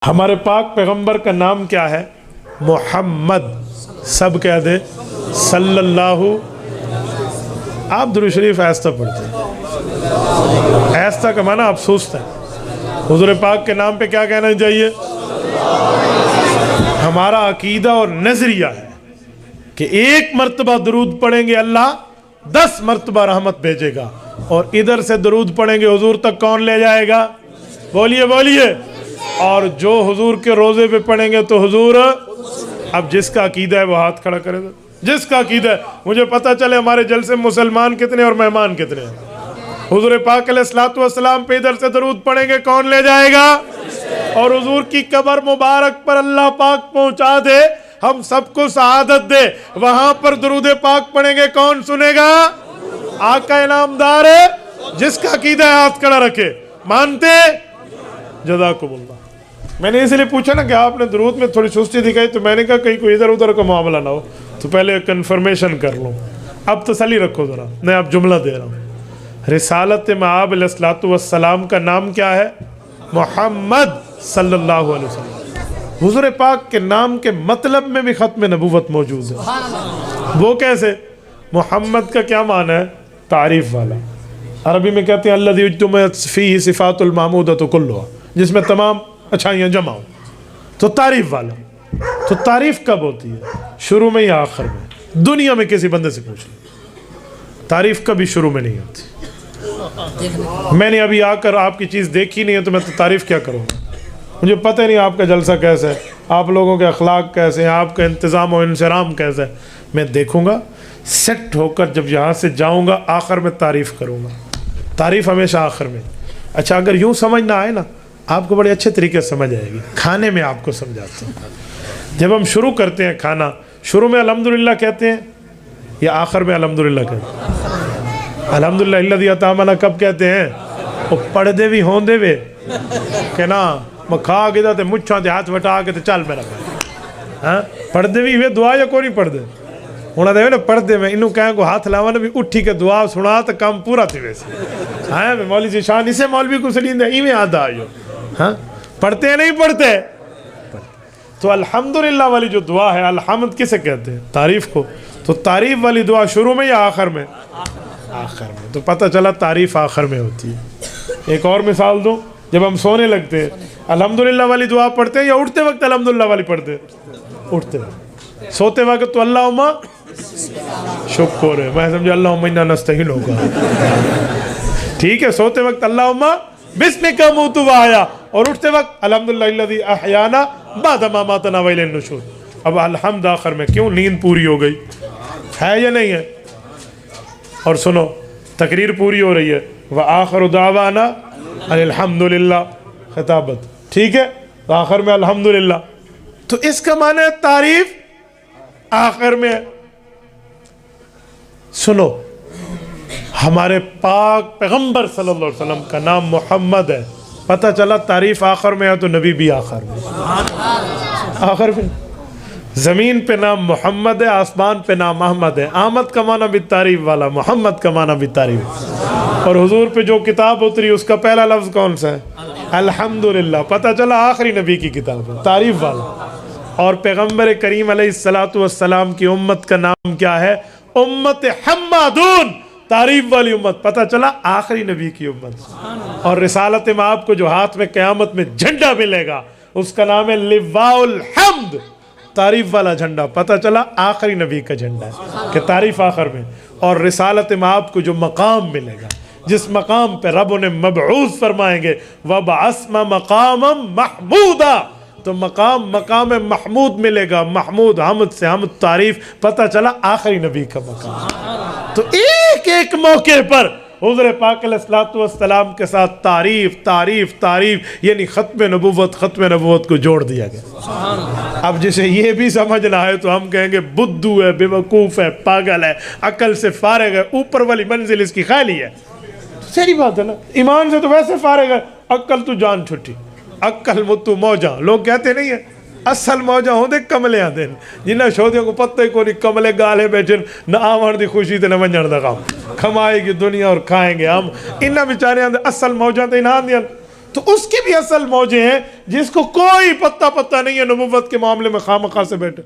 ہمارے پاک پیغمبر کا نام کیا ہے؟ محمد. سب کہہ دیں صلی اللہ. آپ درود شریف آہستہ پڑھتے ہیں. آہستہ کا معنی افسوس ہے. حضور پاک کے نام پہ کیا کہنا چاہیے؟ ہمارا عقیدہ اور نظریہ ہے کہ ایک مرتبہ درود پڑھیں گے اللہ 10 مرتبہ رحمت بھیجے گا، اور ادھر سے درود پڑھیں گے حضور تک کون لے جائے گا؟ بولیے بولیے. اور جو حضور کے روزے پہ پڑھیں گے تو حضور. اب جس کا عقیدہ ہے وہ ہاتھ کھڑا کرے گا. جس کا عقیدہ ہے. مجھے پتہ چلے ہمارے جلسے مسلمان کتنے اور مہمان کتنے ہیں. حضور پاک علیہ الصلوۃ والسلام پہ ادھر سے درود پڑھیں گے کون لے جائے گا؟ اور حضور کی قبر مبارک پر اللہ پاک پہنچا دے، ہم سب کو سعادت دے، وہاں پر درود پاک پڑھیں گے کون سنے گا؟ آقا انعامدار ہے. جس کا عقیدہ ہے ہاتھ کھڑا رکھے. مانتے؟ جزاکم اللہ. میں نے اس لیے پوچھا نا کہ آپ نے درود میں تھوڑی سستی دکھائی، تو میں نے کہا کہیں کوئی ادھر ادھر کا معاملہ نہ ہو، تو پہلے کنفرمیشن کر لوں. اب تسلی رکھو ذرا، میں اب جملہ دے رہا ہوں. رسالت مآب علیہ الصلوۃ والسلام کا نام کیا ہے؟ محمد صلی اللہ علیہ وسلم. حضور پاک کے نام کے مطلب میں بھی ختم نبوت موجود ہے. وہ کیسے؟ محمد کا کیا معنی ہے؟ تعریف والا. عربی میں کہتے ہیں الذی اجتمعت فیہ صفات المحمودۃ کلھا، جس میں تمام اچھائیاں جمع ہوں. تو تعریف والا. تو تعریف کب ہوتی ہے؟ شروع میں یا آخر میں؟ دنیا میں کسی بندے سے پوچھ لیں، تعریف کبھی شروع میں نہیں ہوتی. میں نے ابھی آ کر آپ کی چیز دیکھی نہیں ہے تو میں تو تعریف کیا کروں گا؟ مجھے پتہ نہیں آپ کا جلسہ کیسا ہے، آپ لوگوں کے اخلاق کیسے ہیں، آپ کا انتظام و انصرام کیسا ہے. میں دیکھوں گا، سیٹ ہو کر جب یہاں سے جاؤں گا آخر میں تعریف کروں گا. تعریف ہمیشہ آخر میں. اچھا اگر یوں سمجھ نہ آئے نا، آپ کو بڑے اچھے طریقے سے سمجھ آئے گی. کھانے میں آپ کو سمجھاتا ہوں. جب ہم شروع کرتے ہیں کھانا، شروع میں الحمدللہ کہتے ہیں یا آخر میں الحمدللہ کہتے ہیں؟ الحمدللہ الذی اطعمنا کب کہتے ہیں؟ وہ پڑھ دے بھی ہوں دے وے کہ نا میں کھا کے تے مچھاں تے ہاتھ وٹا کے تے چل میرا ہاں پڑھ دے بھی ہوئے دعا یا کوئی نہیں پڑھ دے ہونا دے نا پڑھ دے. میں انہوں کہیں کو ہاتھ لاوا نا بھی اٹھی کے دعا سنا تو کام پورا تھی. ویسے ہاں میں مولوی جی شان اسے مولوی کو سلیم دے ایویں آدھا آئیو. ہاں پڑھتے ہیں نہیں پڑھتے؟ تو الحمدللہ والی جو دعا ہے، الحمد کسے کہتے ہیں؟ تعریف کو. تو تعریف والی دعا شروع میں یا آخر میں؟ آخر میں. تو پتہ چلا تعریف آخر میں ہوتی ہے. ایک اور مثال دوں. جب ہم سونے لگتے ہیں الحمدللہ والی دعا پڑھتے ہیں یا اٹھتے وقت الحمدللہ والی پڑھتے ہیں؟ اٹھتے وقت. سوتے وقت تو اللہم شکر ہے، میں سمجھا اللہم انا نستعین ہوگا. ٹھیک ہے، سوتے وقت اللہم بسمک اموت و احیا، اور اٹھتے وقت الحمدللہ الذی احیانا بعد ما اماتنا والیہ النشور. اب الحمد آخر میں. کیوں؟ نیند پوری ہو گئی ہے یا نہیں ہے؟ اور سنو، تقریر پوری ہو رہی ہے. وآخر دعوانا ان الحمدللہ خطابت. ٹھیک ہے، تو آخر میں الحمدللہ. تو اس کا معنی ہے تعریف آخر میں. سنو، ہمارے پاک پیغمبر صلی اللہ علیہ وسلم کا نام محمد ہے. پتہ چلا تعریف آخر میں ہے تو نبی بھی آخر میں. آخر میں. زمین پہ نام محمد ہے، آسمان پہ نام احمد ہے. احمد کا معنی بھی تعریف والا، محمد کا معنی بھی تعریف. اور حضور پہ جو کتاب اتری اس کا پہلا لفظ کون سا ہے؟ الحمدللہ. پتہ چلا آخری نبی کی کتاب ہے، تعریف والا. اور پیغمبر کریم علیہ الصلوۃ والسلام کی امت کا نام کیا ہے؟ امت حمادون، تعریف والی امت. پتہ چلا آخری نبی کی امت. اور رسالت مآب کو جو ہاتھ میں قیامت میں جھنڈا ملے گا اس کا نام ہے لواء الحمد، تعریف والا جھنڈا. پتہ چلا آخری نبی کا جھنڈا ہے کہ تعریف آخر میں. اور رسالت مآب کو جو مقام ملے گا، جس مقام پہ رب انہیں مبعوث فرمائیں گے وَبَعَثْنَا مَقَامًا مَحْمُودًا، تو مقام محمود ملے گا. محمود حمد سے حمد تعریف. پتہ چلا آخری نبی کا مقام. تو ایک ایک موقع پر حضور پاک علیہ الصلوۃ والسلام کے ساتھ تعریف تعریف تعریف، یعنی ختم نبوت کو جوڑ دیا گیا. اب جسے یہ بھی سمجھ نہ آئے تو ہم کہیں گے بدھو ہے، بے وقوف ہے، پاگل ہے، عقل سے فارغ ہے، اوپر والی منزل اس کی خالی ہے. صحیح بات ہے نا. ایمان سے تو ویسے فارغ ہے، عقل تو جان چھٹی، عقل متو موجاں. لوگ کہتے نہیں ہیں اصل موجاں ہوں دے کملے آن دین، جنہ شودیوں کو پتہ ہی کو نہیں کملے گالے بیٹھے نہ آوان دی خوشی تے نہ منجن دا غم. کھمائے گی دنیا اور کھائیں گے ہم. انہاں بیچارے آن دے اصل موجاں تے نہ آن دیاں تو اس کی بھی اصل موجیں ہیں جس کو کوئی پتہ نہیں ہے نبوت کے معاملے میں خواہ مخواہ سے بیٹھے.